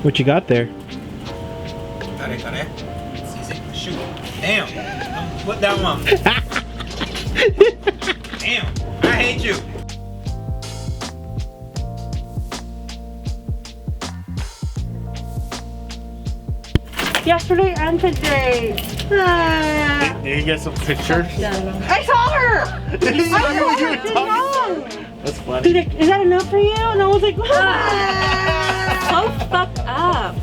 What you got there? Got it. Easy. Shoot. Damn. Don't put that one. Damn. I hate you. Yesterday and today. Did you get some pictures? I saw her! That's funny. She's like, is that enough for you? And I was like, so fucked up.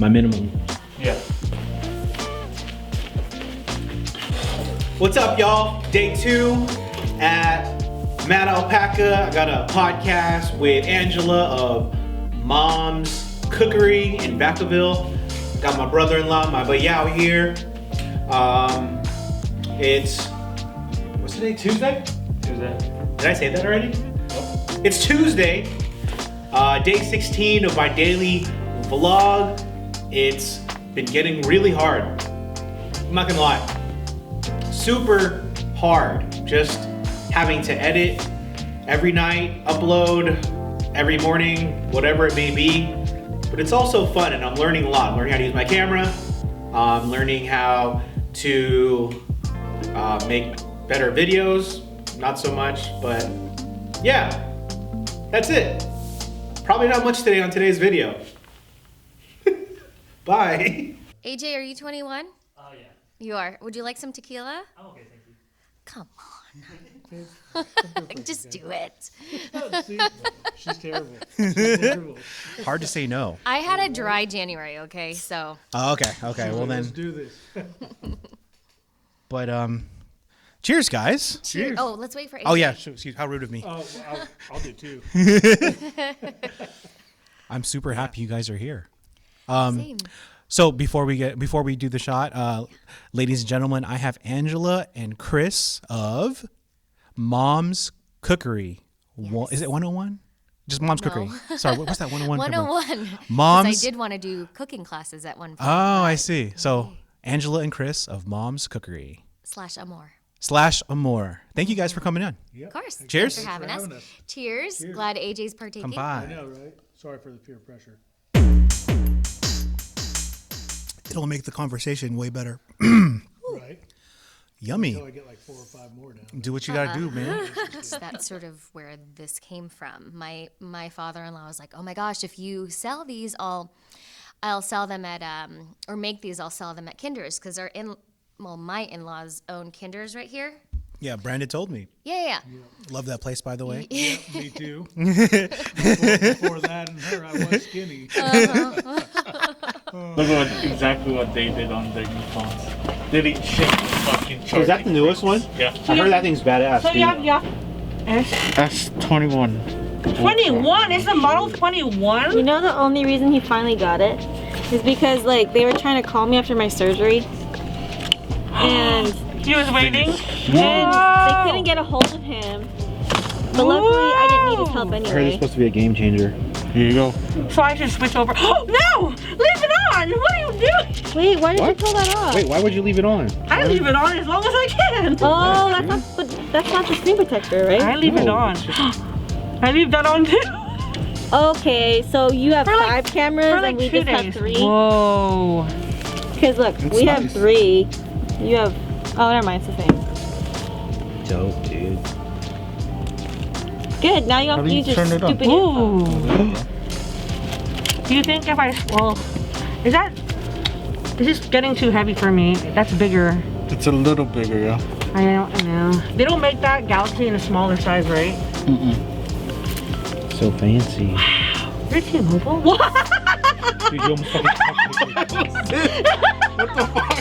My minimum. Yeah. What's up, y'all? Day 2 at Mad Alpaca. I got a podcast with Angela of Mom's Cookery in Vacaville. Got my brother-in-law, my Bayao here. It's, what's today? Tuesday? Tuesday. Did I say that already? It's Tuesday, day 16 of my daily vlog. It's been getting really hard. I'm not gonna lie. Super hard. Just having to edit every night, upload every morning, whatever it may be. But it's also fun, and I'm learning a lot. I'm learning how to use my camera. I'm learning how to make better videos. Not so much, but yeah, that's it. Probably not much today on today's video. Bye. AJ, are you 21? Oh, yeah. You are. Would you like some tequila? I'm okay, thank you. Come on. Just do it. She's terrible. Hard to say no. I had a dry January, okay? So. Oh, okay. Well then. Let's do this. But cheers, guys. Cheers. Oh, let's wait for AJ. Oh yeah. Excuse, how rude of me. Oh, I'll do too. I'm super happy you guys are here. Same. So before we do the shot, ladies and gentlemen, I have Angela and Chris of Mom's Cookery. Yes. Is it 101? Just Mom's No. Cookery. Sorry, what's that 101? 101. Mom's. I did want to do cooking classes at one point. Oh, I see. So Angela and Chris of Mom's Cookery /Amor. Thank you guys for coming on. Of course. Cheers. Thanks for having us. us. Cheers. Glad AJ's partaking. Come by. I know, right? Sorry for the peer pressure. It'll make the conversation way better. Right? Yummy. Until I get like 4 or 5 more now. Do what you gotta do, man. That's sort of where this came from. My father-in-law was like, "Oh my gosh, if you sell these, I'll sell them at or make these, I'll sell them at Kinder's because my in-laws own Kinder's right here." Yeah, Brandon told me. Yeah. Love that place, by the way. Yeah, me too. Before that and her, I was skinny. Look at exactly what they did on their new phones. They didn't shake the fucking charging. Is that the newest one? Yeah. I heard that thing's badass. So dude. yeah. S21. 21? Is the model 21? You know the only reason he finally got it is because like they were trying to call me after my surgery and He was waiting? they couldn't get a hold of him. But luckily I didn't need his help I heard it's anyway. supposed to be a game changer. Here you go. So I should switch over. Oh, no! Leave it on! What are you doing? Wait, why did you pull that off? Wait, why would you leave it on? I leave it on as long as I can. Oh, that's not the screen protector, right? I leave it on. I leave that on too. Okay, so you have For like- 5 cameras For like and we 2 just have days. 3. Whoa. Because look, That's we have nice. 3. You have. Oh, never mind, it's the same. Dope, dude. Good. Now you How don't do you use your turn it on? stupid Ooh. earphones. Do you think if is this getting too heavy for me? That's bigger. It's a little bigger, yeah. I don't know. They don't make that Galaxy in a smaller size, right? So fancy. You're T-Mobile? What? Dude, you almost fucking What the fuck?